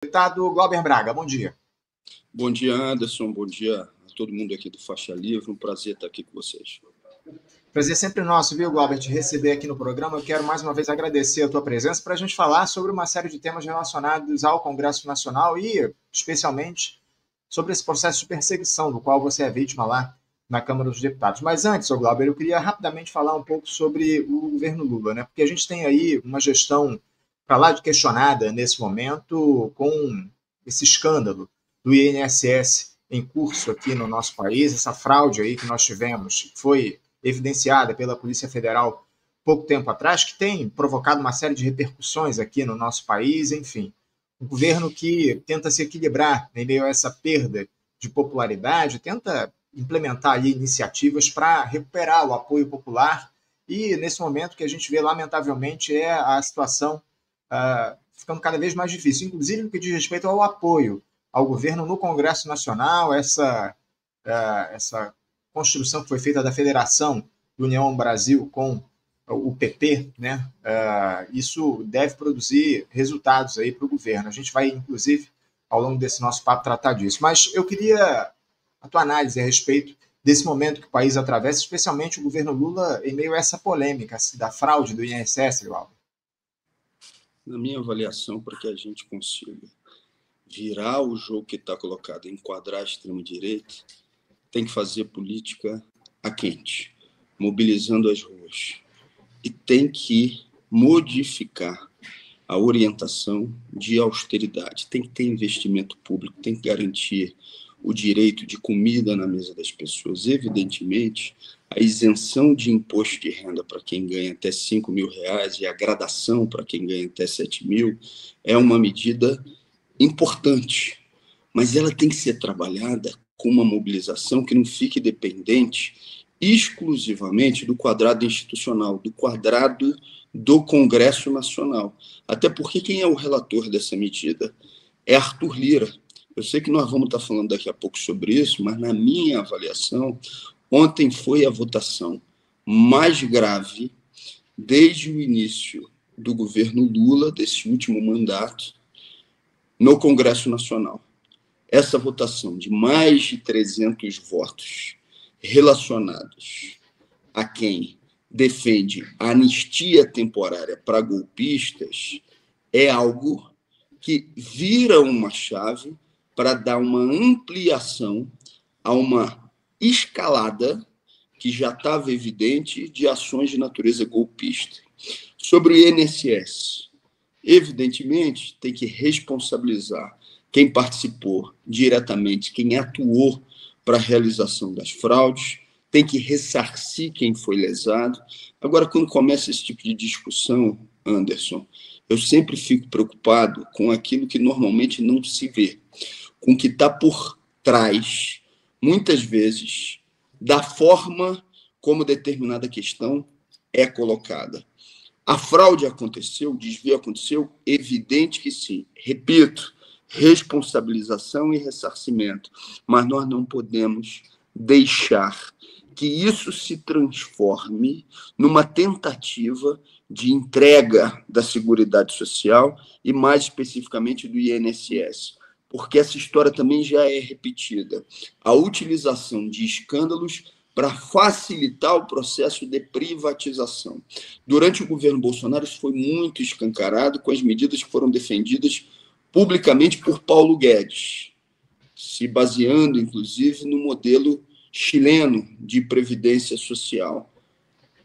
Deputado Glauber Braga, bom dia. Bom dia, Anderson. Bom dia a todo mundo aqui do Faixa Livre. Um prazer estar aqui com vocês. Prazer sempre nosso, viu, Glauber, te receber aqui no programa. Eu quero mais uma vez agradecer a tua presença para a gente falar sobre uma série de temas relacionados ao Congresso Nacional e, especialmente, sobre esse processo de perseguição do qual você é vítima lá na Câmara dos Deputados. Mas antes, Glauber, eu queria rapidamente falar um pouco sobre o governo Lula, né? Porque a gente tem aí uma gestão para lá de questionada nesse momento com esse escândalo do INSS em curso aqui no nosso país, essa fraude aí que nós tivemos, foi evidenciada pela Polícia Federal pouco tempo atrás, que tem provocado uma série de repercussões aqui no nosso país, enfim. Um governo que tenta se equilibrar em meio a essa perda de popularidade, tenta implementar aí iniciativas para recuperar o apoio popular e, nesse momento, que a gente vê, lamentavelmente, é a situação ficando cada vez mais difícil, inclusive no que diz respeito ao apoio ao governo no Congresso Nacional, essa construção que foi feita da Federação do União Brasil com o PP, né? Isso deve produzir resultados aí para o governo. A gente vai, inclusive, ao longo desse nosso papo, tratar disso. Mas eu queria a tua análise a respeito desse momento que o país atravessa, especialmente o governo Lula, em meio a essa polêmica da fraude do INSS, Glauber. Na minha avaliação, para que a gente consiga virar o jogo que está colocado, enquadrar a extrema-direita, tem que fazer política a quente, mobilizando as ruas. E tem que modificar a orientação de austeridade. Tem que ter investimento público, tem que garantir o direito de comida na mesa das pessoas. Evidentemente, a isenção de imposto de renda para quem ganha até R$5.000 e a gradação para quem ganha até 7.000 é uma medida importante, mas ela tem que ser trabalhada com uma mobilização que não fique dependente exclusivamente do quadrado institucional, do quadrado do Congresso Nacional. Até porque quem é o relator dessa medida? É Arthur Lira. Eu sei que nós vamos estar falando daqui a pouco sobre isso, mas na minha avaliação, ontem foi a votação mais grave desde o início do governo Lula, desse último mandato, no Congresso Nacional. Essa votação de mais de 300 votos relacionados a quem defende a anistia temporária para golpistas é algo que vira uma chave para dar uma ampliação a uma escalada que já estava evidente de ações de natureza golpista. Sobre o INSS, evidentemente, tem que responsabilizar quem participou diretamente, quem atuou para a realização das fraudes, tem que ressarcir quem foi lesado. Agora, quando começa esse tipo de discussão, Anderson, eu sempre fico preocupado com aquilo que normalmente não se vê, com o que está por trás, muitas vezes, da forma como determinada questão é colocada. A fraude aconteceu, o desvio aconteceu? Evidente que sim. Repito, responsabilização e ressarcimento. Mas nós não podemos deixar que isso se transforme numa tentativa de entrega da Seguridade Social e, mais especificamente, do INSS. Porque essa história também já é repetida. A utilização de escândalos para facilitar o processo de privatização. Durante o governo Bolsonaro, isso foi muito escancarado com as medidas que foram defendidas publicamente por Paulo Guedes, se baseando, inclusive, no modelo chileno de previdência social.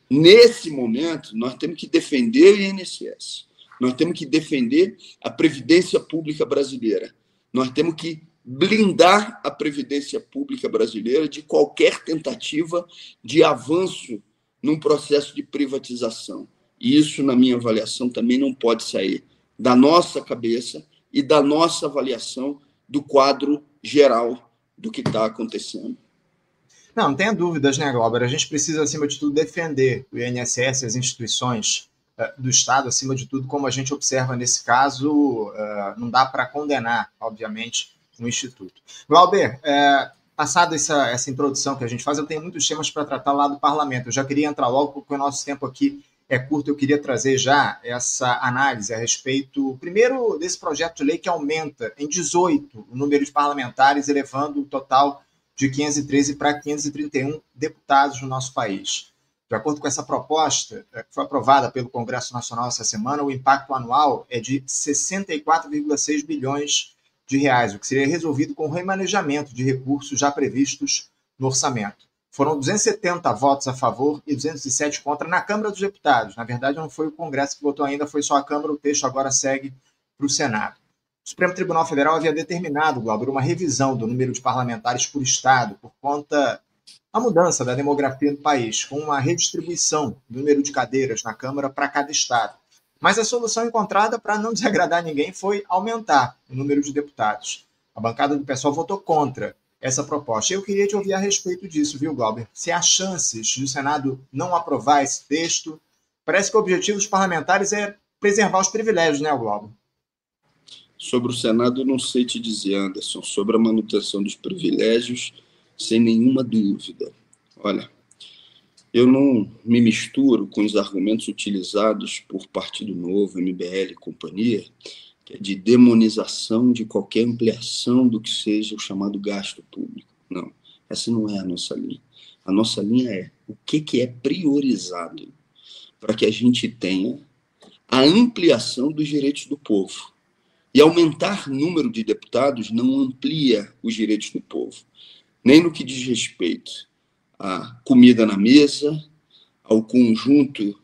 Nesse momento, nós temos que defender o INSS, nós temos que defender a Previdência Pública brasileira, nós temos que blindar a Previdência Pública brasileira de qualquer tentativa de avanço num processo de privatização. E isso, na minha avaliação, também não pode sair da nossa cabeça e da nossa avaliação do quadro geral do que está acontecendo. Não tenha dúvidas, né, Glauber? A gente precisa, acima de tudo, defender o INSS, as instituições do Estado, acima de tudo, como a gente observa nesse caso, não dá para condenar, obviamente, no Instituto. Glauber, passada essa introdução que a gente faz, eu tenho muitos temas para tratar lá do Parlamento. Eu já queria entrar logo, porque o nosso tempo aqui é curto, eu queria trazer já essa análise a respeito, primeiro, desse projeto de lei que aumenta em 18 o número de parlamentares, elevando o total de 513 para 531 deputados no nosso país. De acordo com essa proposta, que foi aprovada pelo Congresso Nacional essa semana, o impacto anual é de 64,6 bilhões de reais, o que seria resolvido com o remanejamento de recursos já previstos no orçamento. Foram 270 votos a favor e 207 contra na Câmara dos Deputados. Na verdade, não foi o Congresso que votou ainda, foi só a Câmara. O texto agora segue para o Senado. O Supremo Tribunal Federal havia determinado, Glauber, uma revisão do número de parlamentares por Estado, por conta da mudança da demografia do país, com uma redistribuição do número de cadeiras na Câmara para cada Estado. Mas a solução encontrada, para não desagradar ninguém, foi aumentar o número de deputados. A bancada do PSOL votou contra essa proposta. Eu queria te ouvir a respeito disso, viu, Glauber? Se há chances de o Senado não aprovar esse texto, parece que o objetivo dos parlamentares é preservar os privilégios, né, Glauber? Sobre o Senado, eu não sei te dizer, Anderson. Sobre a manutenção dos privilégios, sem nenhuma dúvida. Olha, eu não me misturo com os argumentos utilizados por Partido Novo, MBL e companhia, que é de demonização de qualquer ampliação do que seja o chamado gasto público. Não, essa não é a nossa linha. A nossa linha é o que é priorizado para que a gente tenha a ampliação dos direitos do povo. E aumentar o número de deputados não amplia os direitos do povo, nem no que diz respeito à comida na mesa, ao conjunto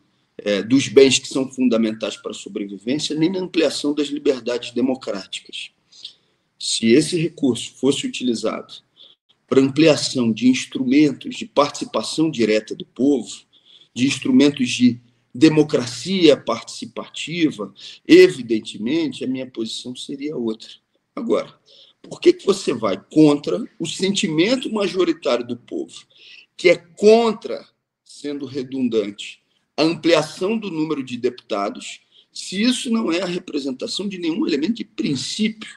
dos bens que são fundamentais para a sobrevivência, nem na ampliação das liberdades democráticas. Se esse recurso fosse utilizado para ampliação de instrumentos de participação direta do povo, de instrumentos de democracia participativa, evidentemente, a minha posição seria outra. Agora, por que você vai contra o sentimento majoritário do povo, que é contra, sendo redundante, a ampliação do número de deputados, se isso não é a representação de nenhum elemento de princípio?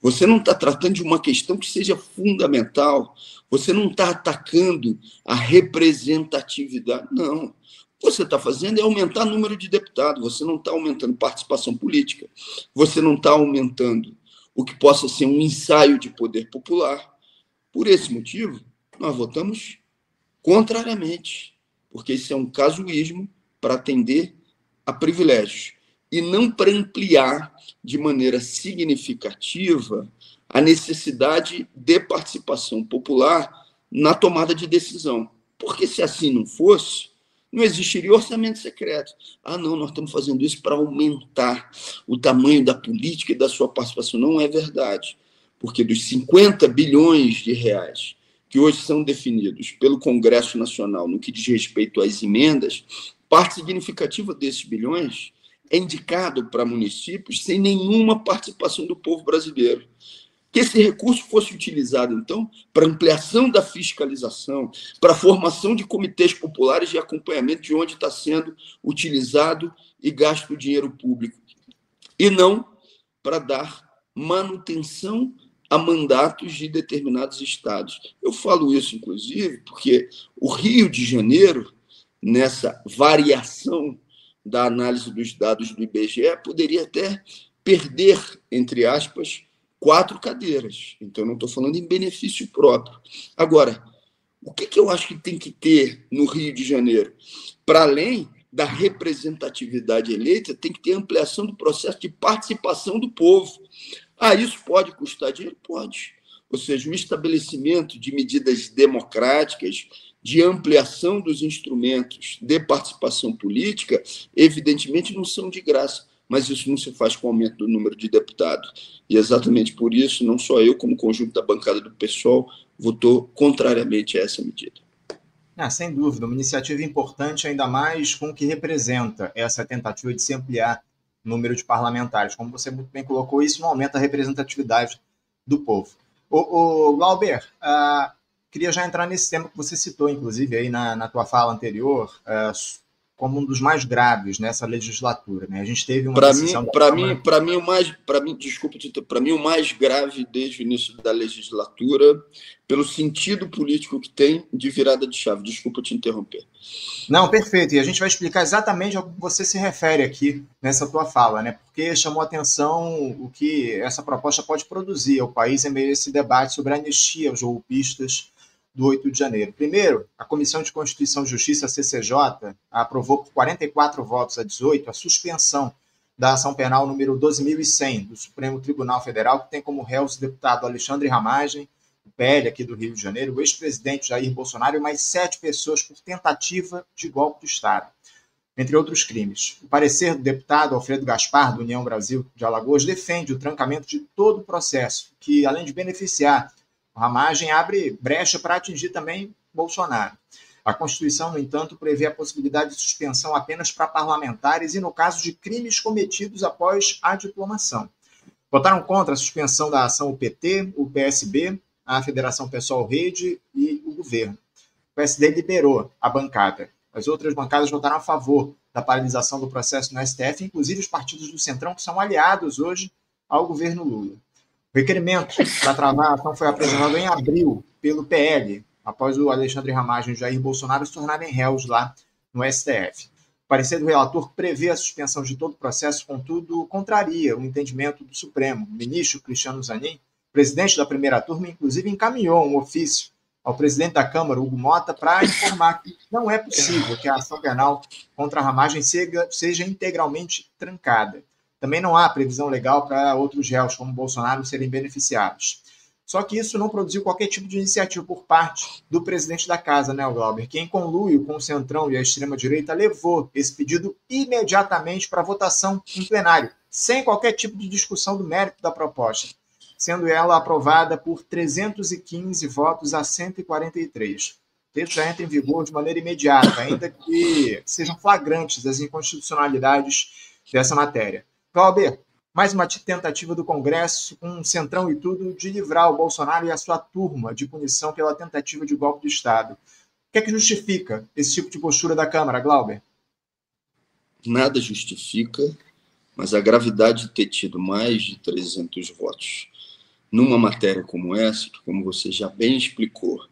Você não está tratando de uma questão que seja fundamental, você não está atacando a representatividade, não. O que você está fazendo é aumentar o número de deputados, você não está aumentando participação política, você não está aumentando o que possa ser um ensaio de poder popular. Por esse motivo, nós votamos contrariamente, porque isso é um casuísmo para atender a privilégios e não para ampliar de maneira significativa a necessidade de participação popular na tomada de decisão. Porque se assim não fosse, não existiria orçamento secreto. Ah, não, nós estamos fazendo isso para aumentar o tamanho da política e da sua participação. Não é verdade. Porque dos 50 bilhões de reais que hoje são definidos pelo Congresso Nacional no que diz respeito às emendas, parte significativa desses bilhões é indicado para municípios sem nenhuma participação do povo brasileiro. Que esse recurso fosse utilizado, então, para ampliação da fiscalização, para a formação de comitês populares de acompanhamento de onde está sendo utilizado e gasto o dinheiro público, e não para dar manutenção a mandatos de determinados estados. Eu falo isso, inclusive, porque o Rio de Janeiro, nessa variação da análise dos dados do IBGE, poderia até perder, entre aspas, 4 cadeiras. Então, eu não estou falando em benefício próprio. Agora, o que eu acho que tem que ter no Rio de Janeiro? Para além da representatividade eleita, tem que ter ampliação do processo de participação do povo. Ah, isso pode custar dinheiro? Pode. Ou seja, o estabelecimento de medidas democráticas, de ampliação dos instrumentos de participação política, evidentemente não são de graça, mas isso não se faz com o aumento do número de deputados. E exatamente por isso, não só eu, como conjunto da bancada do PSOL, votou contrariamente a essa medida. Sem dúvida, uma iniciativa importante, ainda mais com o que representa essa tentativa de se ampliar o número de parlamentares. Como você muito bem colocou, isso não aumenta a representatividade do povo. O Glauber, queria já entrar nesse tema que você citou, inclusive, aí na tua fala anterior, como um dos mais graves nessa legislatura, né? A gente teve uma Para decisão mim o mais grave desde o início da legislatura, pelo sentido político que tem de virada de chave. Desculpa te interromper. Não, perfeito. E a gente vai explicar exatamente ao que você se refere aqui nessa tua fala, né? Porque chamou atenção o que essa proposta pode produzir ao país em meio a esse debate sobre a anistia aos golpistas do 8 de janeiro. Primeiro, a Comissão de Constituição e Justiça, a CCJ, aprovou por 44 votos a 18 a suspensão da ação penal número 12.100 do Supremo Tribunal Federal, que tem como réus o deputado Alexandre Ramagem, o PL aqui do Rio de Janeiro, o ex-presidente Jair Bolsonaro e mais 7 pessoas por tentativa de golpe de Estado, entre outros crimes. O parecer do deputado Alfredo Gaspar, do União Brasil de Alagoas, defende o trancamento de todo o processo, que, além de beneficiar a Ramagem, abre brecha para atingir também Bolsonaro. A Constituição, no entanto, prevê a possibilidade de suspensão apenas para parlamentares e no caso de crimes cometidos após a diplomação. Votaram contra a suspensão da ação o PT, o PSB, a Federação Pessoal Rede e o governo. O PSD liberou a bancada. As outras bancadas votaram a favor da paralisação do processo no STF, inclusive os partidos do Centrão, que são aliados hoje ao governo Lula. O requerimento para travar a ação foi apresentado em abril pelo PL, após o Alexandre Ramagem e o Jair Bolsonaro se tornarem réus lá no STF. O parecer do relator prevê a suspensão de todo o processo, contudo, contraria o entendimento do Supremo. O ministro Cristiano Zanin, presidente da primeira turma, inclusive encaminhou um ofício ao presidente da Câmara, Hugo Mota, para informar que não é possível que a ação penal contra a Ramagem seja integralmente trancada. Também não há previsão legal para outros réus, como Bolsonaro, serem beneficiados. Só que isso não produziu qualquer tipo de iniciativa por parte do presidente da casa, né, Glauber, que, em conluio com o Centrão e a extrema-direita, levou esse pedido imediatamente para votação em plenário, sem qualquer tipo de discussão do mérito da proposta, sendo ela aprovada por 315 votos a 143. O texto já entra em vigor de maneira imediata, ainda que sejam flagrantes as inconstitucionalidades dessa matéria. Glauber, mais uma tentativa do Congresso, com um Centrão e tudo, de livrar o Bolsonaro e a sua turma de punição pela tentativa de golpe de Estado. O que é que justifica esse tipo de postura da Câmara, Glauber? Nada justifica, mas a gravidade de ter tido mais de 300 votos numa matéria como essa, que, como você já bem explicou,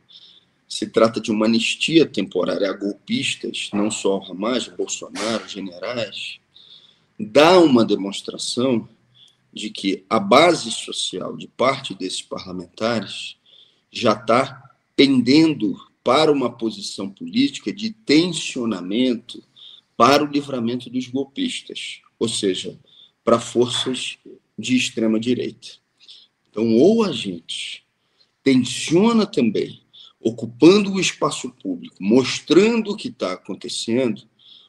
se trata de uma anistia temporária a golpistas, não só ao Ramagem, Bolsonaro, generais, dá uma demonstração de que a base social de parte desses parlamentares já está pendendo para uma posição política de tensionamento para o livramento dos golpistas, ou seja, para forças de extrema-direita. Então, ou a gente tensiona também, ocupando o espaço público, mostrando o que está acontecendo,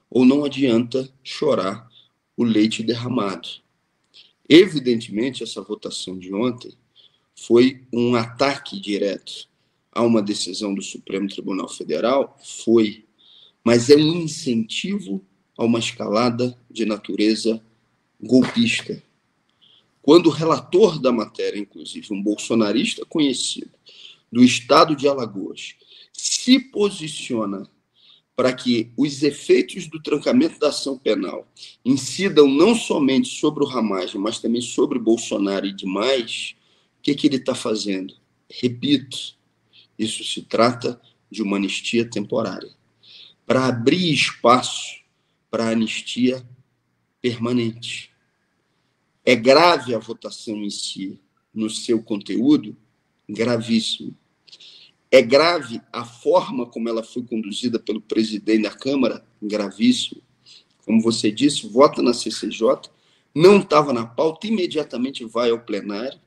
ou não adianta chorar o leite derramado. Evidentemente, essa votação de ontem foi um ataque direto a uma decisão do Supremo Tribunal Federal, mas é um incentivo a uma escalada de natureza golpista. Quando o relator da matéria, inclusive um bolsonarista conhecido do estado de Alagoas, se posiciona para que os efeitos do trancamento da ação penal incidam não somente sobre o Ramagem, mas também sobre Bolsonaro e demais, o que ele está fazendo? Repito, isso se trata de uma anistia temporária, para abrir espaço para a anistia permanente. É grave a votação em si, no seu conteúdo? Gravíssimo. É grave a forma como ela foi conduzida pelo presidente da Câmara? Gravíssimo. Como você disse, vota na CCJ, não estava na pauta, imediatamente vai ao plenário,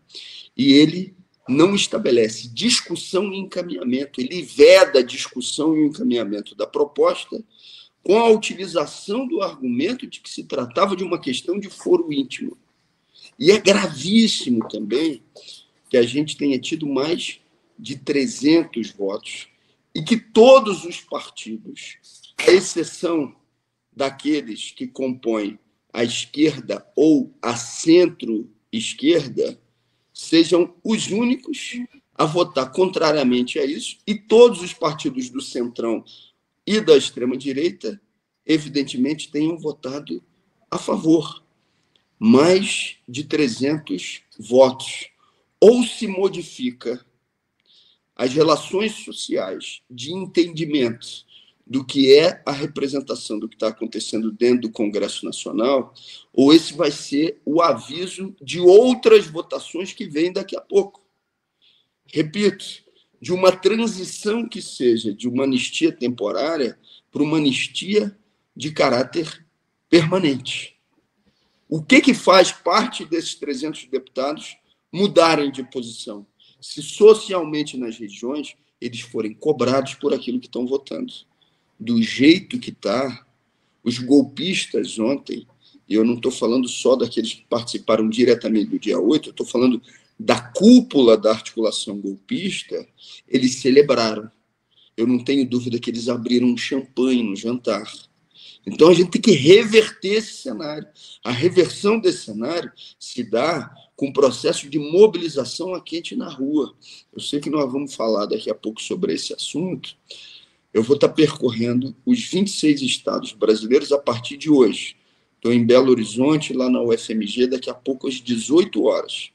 e ele não estabelece discussão e encaminhamento, ele veda a discussão e o encaminhamento da proposta com a utilização do argumento de que se tratava de uma questão de foro íntimo. E é gravíssimo também que a gente tenha tido mais de 300 votos e que todos os partidos, à exceção daqueles que compõem a esquerda ou a centro-esquerda, sejam os únicos a votar contrariamente a isso, e todos os partidos do Centrão e da extrema-direita evidentemente, tenham votado a favor. Mais de 300 votos. Ou se modifica as relações sociais de entendimento do que é a representação do que está acontecendo dentro do Congresso Nacional, ou esse vai ser o aviso de outras votações que vêm daqui a pouco. Repito, de uma transição que seja de uma anistia temporária para uma anistia de caráter permanente. O que faz parte desses 300 deputados mudarem de posição? Se socialmente nas regiões eles forem cobrados por aquilo que estão votando. Do jeito que está, os golpistas ontem, e eu não estou falando só daqueles que participaram diretamente do dia 8, eu estou falando da cúpula da articulação golpista, eles celebraram. Eu não tenho dúvida que eles abriram um champanhe no jantar. Então, a gente tem que reverter esse cenário. A reversão desse cenário se dá com um processo de mobilização a quente na rua. Eu sei que nós vamos falar daqui a pouco sobre esse assunto. Eu vou estar percorrendo os 26 estados brasileiros a partir de hoje. Estou em Belo Horizonte, lá na UFMG, daqui a pouco às 18 horas.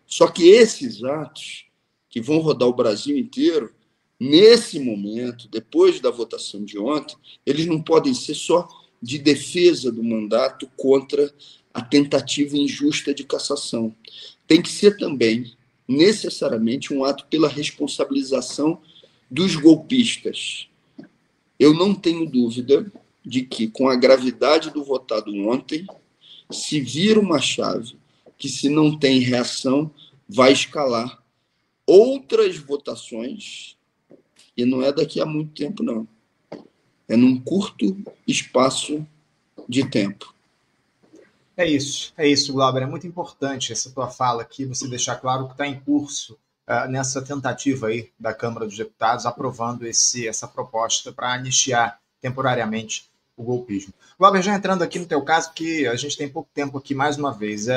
Só que esses atos, que vão rodar o Brasil inteiro, nesse momento, depois da votação de ontem, eles não podem ser só de defesa do mandato contra a tentativa injusta de cassação. Tem que ser também, necessariamente, um ato pela responsabilização dos golpistas. Eu não tenho dúvida de que, com a gravidade do votado ontem, se vira uma chave que, se não tem reação, vai escalar outras votações, e não é daqui a muito tempo, não. É num curto espaço de tempo. É isso, Glauber. É muito importante essa tua fala aqui, você deixar claro que está em curso nessa tentativa aí da Câmara dos Deputados, aprovando essa proposta para anistiar temporariamente o golpismo. Glauber, já entrando aqui no teu caso, que a gente tem pouco tempo aqui mais uma vez,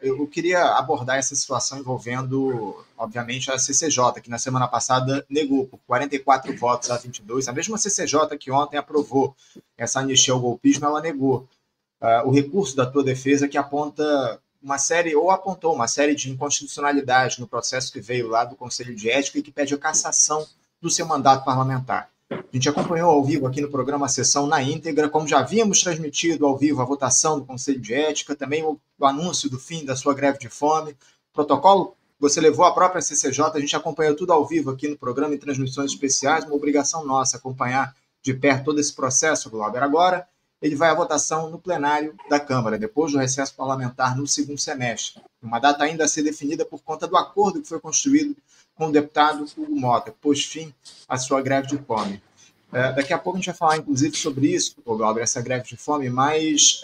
eu queria abordar essa situação envolvendo, obviamente, a CCJ, que na semana passada negou por 44 votos a 22. A mesma CCJ que ontem aprovou essa anistia ao golpismo, ela negou o recurso da tua defesa que aponta apontou uma série de inconstitucionalidade no processo que veio lá do Conselho de Ética e que pede a cassação do seu mandato parlamentar. A gente acompanhou ao vivo aqui no programa a sessão na íntegra, como já havíamos transmitido ao vivo a votação do Conselho de Ética, também o anúncio do fim da sua greve de fome, protocolo, você levou a própria CCJ, a gente acompanhou tudo ao vivo aqui no programa em transmissões especiais, uma obrigação nossa acompanhar de perto todo esse processo, Glauber. Agora, ele vai à votação no plenário da Câmara, depois do recesso parlamentar no segundo semestre. Uma data ainda a ser definida por conta do acordo que foi construído com o deputado Hugo Mota, que pôs fim à sua greve de fome. Daqui a pouco a gente vai falar, inclusive, sobre isso, Glauber, essa greve de fome, mas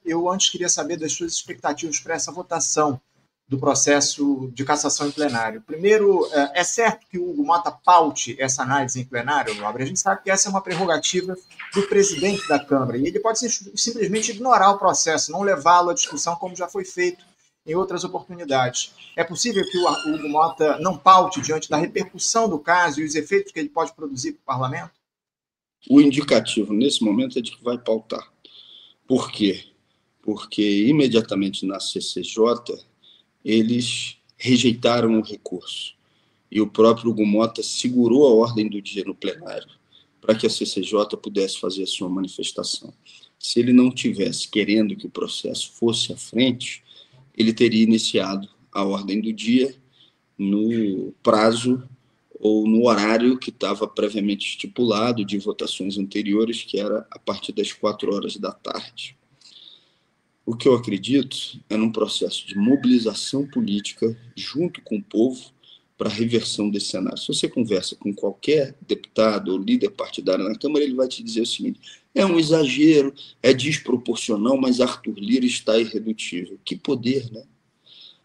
eu antes queria saber das suas expectativas para essa votação do processo de cassação em plenário. Primeiro, é certo que o Hugo Mota paute essa análise em plenário, Glauber? A gente sabe que essa é uma prerrogativa do presidente da Câmara, e ele pode simplesmente ignorar o processo, não levá-lo à discussão como já foi feito em outras oportunidades. É possível que o Hugo Mota não paute diante da repercussão do caso e os efeitos que ele pode produzir para o parlamento? O indicativo, nesse momento, é de que vai pautar. Por quê? Porque, imediatamente na CCJ, eles rejeitaram o recurso. E o próprio Hugo Mota segurou a ordem do dia no plenário para que a CCJ pudesse fazer a sua manifestação. Se ele não tivesse querendo que o processo fosse à frente, ele teria iniciado a ordem do dia no prazo ou no horário que estava previamente estipulado de votações anteriores, que era a partir das 4 horas da tarde. O que eu acredito é num processo de mobilização política junto com o povo para a reversão desse cenário. Se você conversa com qualquer deputado ou líder partidário na Câmara, ele vai te dizer o seguinte: é um exagero, é desproporcional, mas Arthur Lira está irredutível. Que poder, né?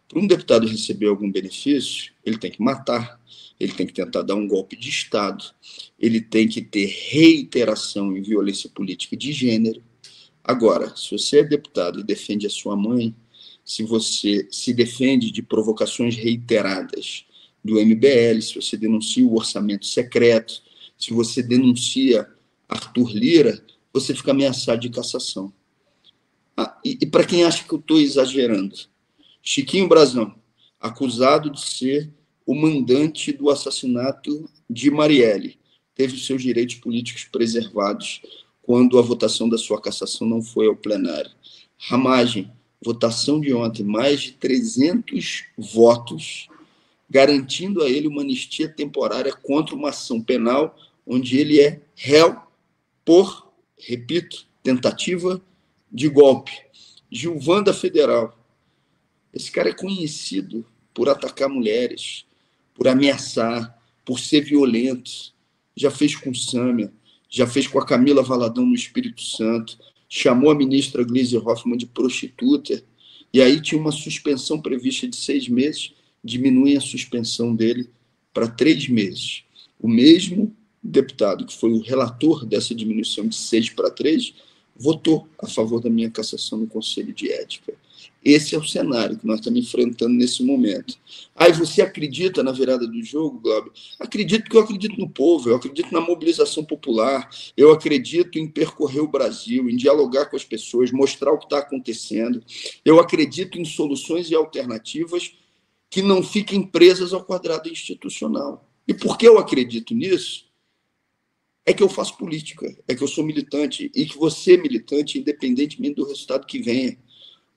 Para um deputado receber algum benefício, ele tem que matar, ele tem que tentar dar um golpe de Estado, ele tem que ter reiteração em violência política de gênero. Agora, se você é deputado e defende a sua mãe, se você se defende de provocações reiteradas do MBL, se você denuncia o orçamento secreto, se você denuncia Arthur Lira, você fica ameaçado de cassação. E para quem acha que eu estou exagerando, Chiquinho Brazão, acusado de ser o mandante do assassinato de Marielle, teve os seus direitos políticos preservados quando a votação da sua cassação não foi ao plenário. Ramagem, votação de ontem, mais de 300 votos, garantindo a ele uma anistia temporária contra uma ação penal onde ele é réu por, repito, tentativa de golpe. Gilvanda Federal. Esse cara é conhecido por atacar mulheres, por ameaçar, por ser violento. Já fez com Sâmia, já fez com a Camila Valadão no Espírito Santo, chamou a ministra Gleisi Hoffmann de prostituta, e aí tinha uma suspensão prevista de 6 meses, diminuem a suspensão dele para 3 meses. O mesmo deputado que foi o relator dessa diminuição de 6 para 3 votou a favor da minha cassação no Conselho de Ética. Esse é o cenário que nós estamos enfrentando nesse momento. Aí você acredita na virada do jogo, Glauber? Acredito porque eu acredito no povo, eu acredito na mobilização popular, eu acredito em percorrer o Brasil, em dialogar com as pessoas, mostrar o que está acontecendo. Eu acredito em soluções e alternativas que não fiquem presas ao quadrado institucional. E por que eu acredito nisso? É que eu faço política, é que eu sou militante, e que você, militante, independentemente do resultado que venha,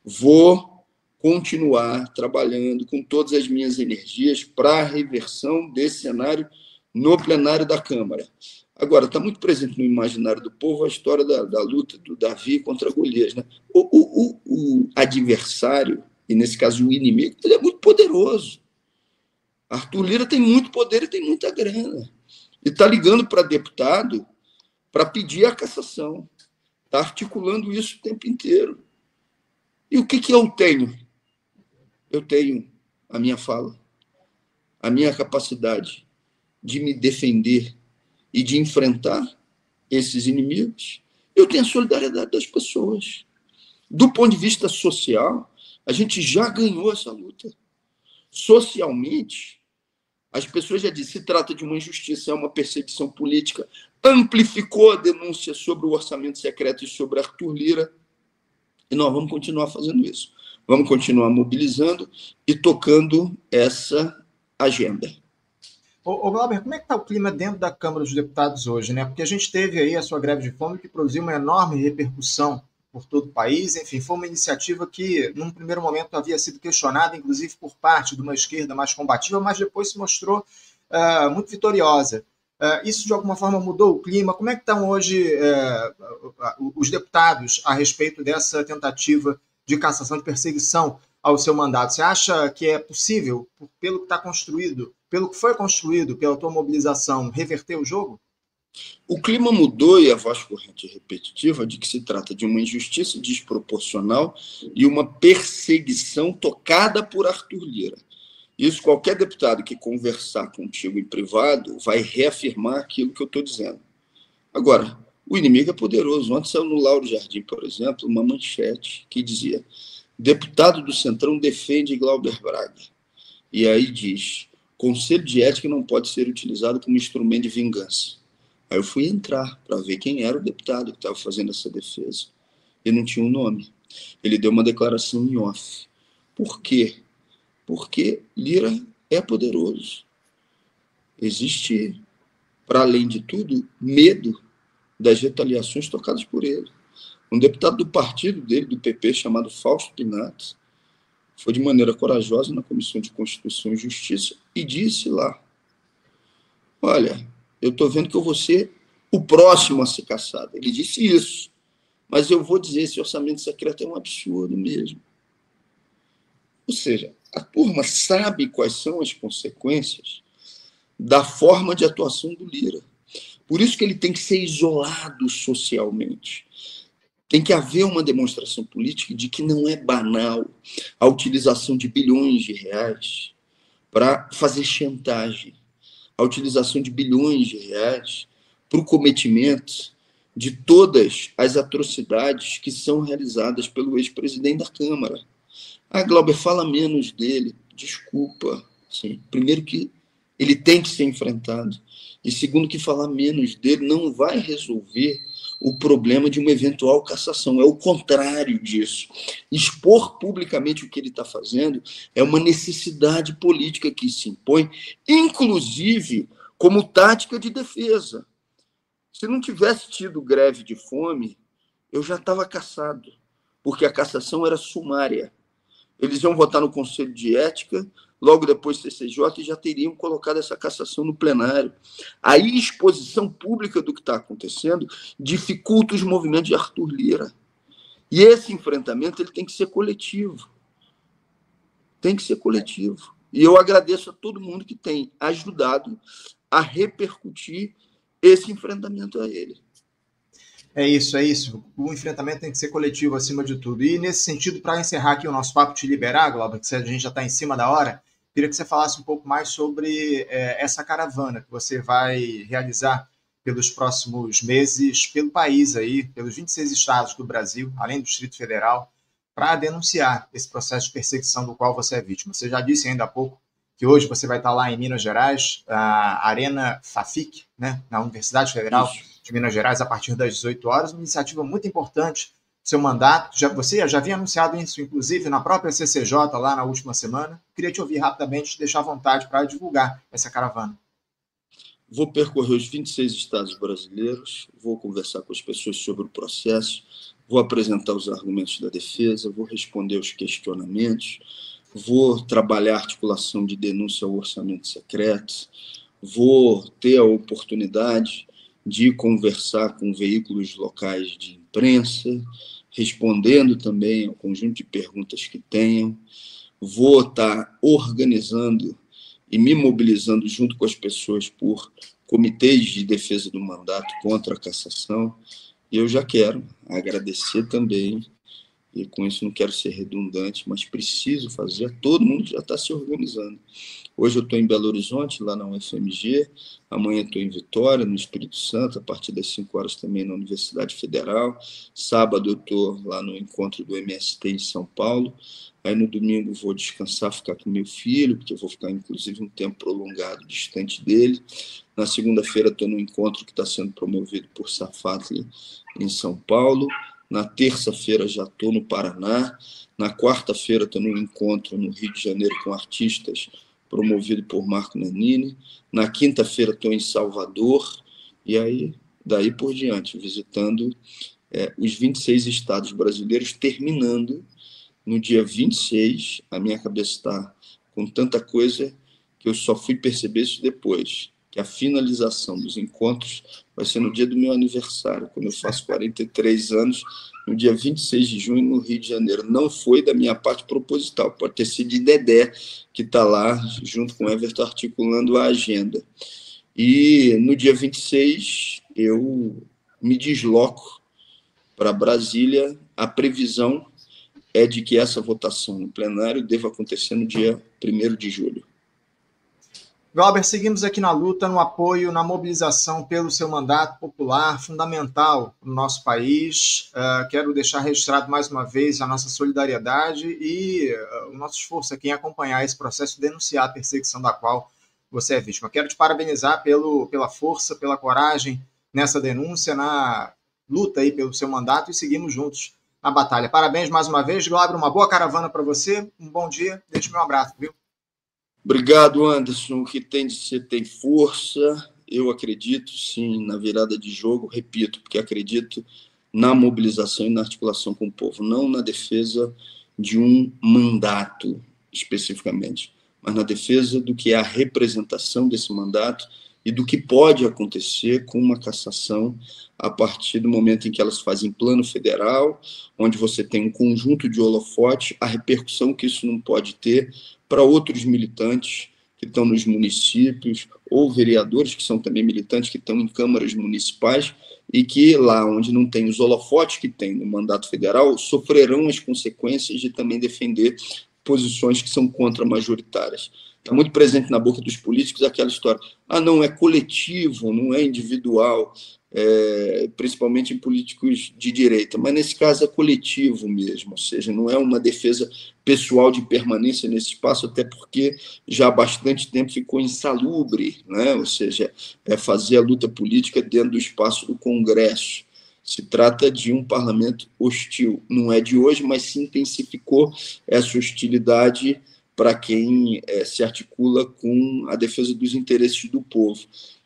vou continuar trabalhando com todas as minhas energias para a reversão desse cenário no plenário da Câmara. Agora, está muito presente no imaginário do povo a história da luta do Davi contra Golias, né? O adversário, e nesse caso o inimigo, ele é muito poderoso. Arthur Lira tem muito poder e tem muita grana. E está ligando para deputado para pedir a cassação. Está articulando isso o tempo inteiro. E o que eu tenho? Eu tenho a minha fala, a minha capacidade de me defender e de enfrentar esses inimigos. Eu tenho a solidariedade das pessoas. Do ponto de vista social, a gente já ganhou essa luta. Socialmente, as pessoas já dizem, se trata de uma injustiça, é uma perseguição política. Amplificou a denúncia sobre o orçamento secreto e sobre Arthur Lira. E nós vamos continuar fazendo isso. Vamos continuar mobilizando e tocando essa agenda. Ô Glauber, como é que está o clima dentro da Câmara dos Deputados hoje, né? Porque a gente teve aí a sua greve de fome que produziu uma enorme repercussão por todo o país. Enfim, foi uma iniciativa que, num primeiro momento, havia sido questionada, inclusive por parte de uma esquerda mais combativa, mas depois se mostrou muito vitoriosa. Isso, de alguma forma, mudou o clima? Como é que estão hoje os deputados a respeito dessa tentativa de cassação, de perseguição ao seu mandato? Você acha que é possível, pelo que está construído, pelo que foi construído pela tua mobilização, reverter o jogo? O clima mudou e a voz corrente repetitiva de que se trata de uma injustiça desproporcional e uma perseguição tocada por Arthur Lira. Isso, qualquer deputado que conversar contigo em privado vai reafirmar aquilo que eu estou dizendo. Agora, o inimigo é poderoso. Ontem saiu no Lauro Jardim, por exemplo, uma manchete que dizia: deputado do Centrão defende Glauber Braga. E aí diz: Conselho de Ética não pode ser utilizado como instrumento de vingança. Aí eu fui entrar para ver quem era o deputado que estava fazendo essa defesa. Ele não tinha um nome. Ele deu uma declaração em off. Por quê? Porque Lira é poderoso. Existe, para além de tudo, medo das retaliações tocadas por ele. Um deputado do partido dele, do PP, chamado Fausto Pinato, foi de maneira corajosa na Comissão de Constituição e Justiça e disse lá: olha, eu estou vendo que eu vou ser o próximo a ser cassado. Ele disse isso, mas eu vou dizer, esse orçamento secreto é um absurdo mesmo. Ou seja, a turma sabe quais são as consequências da forma de atuação do Lira. Por isso que ele tem que ser isolado socialmente. Tem que haver uma demonstração política de que não é banal a utilização de bilhões de reais para fazer chantagem, a utilização de bilhões de reais para o cometimento de todas as atrocidades que são realizadas pelo ex-presidente da Câmara. Glauber, fala menos dele. Desculpa. Sim. Primeiro que ele tem que ser enfrentado. E segundo que falar menos dele não vai resolver o problema de uma eventual cassação. É o contrário disso. Expor publicamente o que ele está fazendo é uma necessidade política que se impõe, inclusive como tática de defesa. Se não tivesse tido greve de fome, eu já estava cassado, porque a cassação era sumária. Eles iam votar no Conselho de Ética, logo depois CCJ, e já teriam colocado essa cassação no plenário. Aí, a exposição pública do que está acontecendo dificulta os movimentos de Arthur Lira. E esse enfrentamento ele tem que ser coletivo. Tem que ser coletivo. E eu agradeço a todo mundo que tem ajudado a repercutir esse enfrentamento a ele. É isso, é isso. O enfrentamento tem que ser coletivo acima de tudo. E nesse sentido, para encerrar aqui o nosso papo, te liberar, Glauber, que a gente já está em cima da hora, queria que você falasse um pouco mais sobre essa caravana que você vai realizar pelos próximos meses, pelo país aí, pelos 26 estados do Brasil, além do Distrito Federal, para denunciar esse processo de perseguição do qual você é vítima. Você já disse ainda há pouco que hoje você vai estar lá em Minas Gerais, a Arena FAFIC, né, na Universidade Federal de Minas Gerais, a partir das 18 horas, uma iniciativa muito importante do seu mandato. Você já havia anunciado isso, inclusive, na própria CCJ, lá na última semana. Queria te ouvir rapidamente, te deixar à vontade para divulgar essa caravana. Vou percorrer os 26 estados brasileiros, vou conversar com as pessoas sobre o processo, vou apresentar os argumentos da defesa, vou responder os questionamentos, vou trabalhar a articulação de denúncia ao orçamento secreto, vou ter a oportunidade de conversar com veículos locais de imprensa, respondendo também ao conjunto de perguntas que tenham, vou estar organizando e me mobilizando junto com as pessoas por comitês de defesa do mandato contra a cassação. E eu já quero agradecer também, e com isso não quero ser redundante, mas preciso fazer a todo mundo que já está se organizando. Hoje eu estou em Belo Horizonte, lá na UFMG, amanhã estou em Vitória, no Espírito Santo, a partir das 5 horas também na Universidade Federal, sábado eu estou lá no encontro do MST em São Paulo, aí no domingo vou descansar, ficar com meu filho, porque eu vou ficar inclusive um tempo prolongado distante dele, na segunda-feira estou no encontro que está sendo promovido por Safatli em São Paulo, na terça-feira já estou no Paraná, na quarta-feira estou no encontro no Rio de Janeiro com artistas, promovido por Marco Nanini. Na quinta-feira estou em Salvador, e aí, daí por diante, visitando os 26 estados brasileiros, terminando no dia 26. A minha cabeça está com tanta coisa que eu só fui perceber isso depois, que a finalização dos encontros vai ser no dia do meu aniversário, quando eu faço 43 anos, no dia 26 de junho, no Rio de Janeiro. Não foi da minha parte proposital, pode ter sido de Dedé, que está lá, junto com o Everton, articulando a agenda. E no dia 26, eu me desloco para Brasília. A previsão é de que essa votação no plenário deva acontecer no dia 1º de julho. Glauber, seguimos aqui na luta, no apoio, na mobilização pelo seu mandato popular, fundamental no nosso país. Quero deixar registrado mais uma vez a nossa solidariedade e o nosso esforço aqui em acompanhar esse processo, denunciar a perseguição da qual você é vítima. Quero te parabenizar pela força, pela coragem nessa denúncia, na luta aí pelo seu mandato, e seguimos juntos na batalha. Parabéns mais uma vez, Glauber, uma boa caravana para você, um bom dia, deixe meu abraço, viu? Obrigado, Anderson. O que tem de ser tem força. Eu acredito, sim, na virada de jogo, repito, porque acredito na mobilização e na articulação com o povo, não na defesa de um mandato especificamente, mas na defesa do que é a representação desse mandato e do que pode acontecer com uma cassação a partir do momento em que elas fazem plano federal, onde você tem um conjunto de holofotes, a repercussão que isso não pode ter para outros militantes que estão nos municípios, ou vereadores que são também militantes, que estão em câmaras municipais, e que lá onde não tem os holofotes que tem no mandato federal, sofrerão as consequências de também defender posições que são contra-majoritárias. Está muito presente na boca dos políticos aquela história, não, é coletivo, não é individual, principalmente em políticos de direita, mas nesse caso é coletivo mesmo, ou seja, não é uma defesa pessoal de permanência nesse espaço, até porque já há bastante tempo ficou insalubre, né? Ou seja, fazer a luta política dentro do espaço do Congresso. Se trata de um parlamento hostil. Não é de hoje, mas se intensificou essa hostilidade para quem se articula com a defesa dos interesses do povo.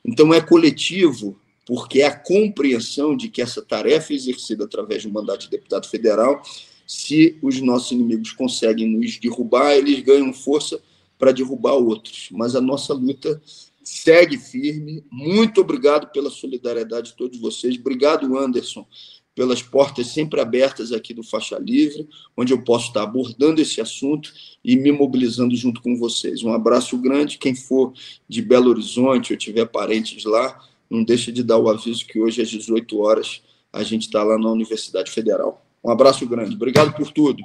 Então, é coletivo, porque é a compreensão de que essa tarefa é exercida através do mandato de deputado federal. Se os nossos inimigos conseguem nos derrubar, eles ganham força para derrubar outros. Mas a nossa luta segue firme. Muito obrigado pela solidariedade de todos vocês. Obrigado, Anderson, pelas portas sempre abertas aqui do Faixa Livre, onde eu posso estar abordando esse assunto e me mobilizando junto com vocês. Um abraço grande. Quem for de Belo Horizonte ou tiver parentes lá, não deixe de dar o aviso que hoje às 18 horas a gente está lá na Universidade Federal. Um abraço grande. Obrigado por tudo.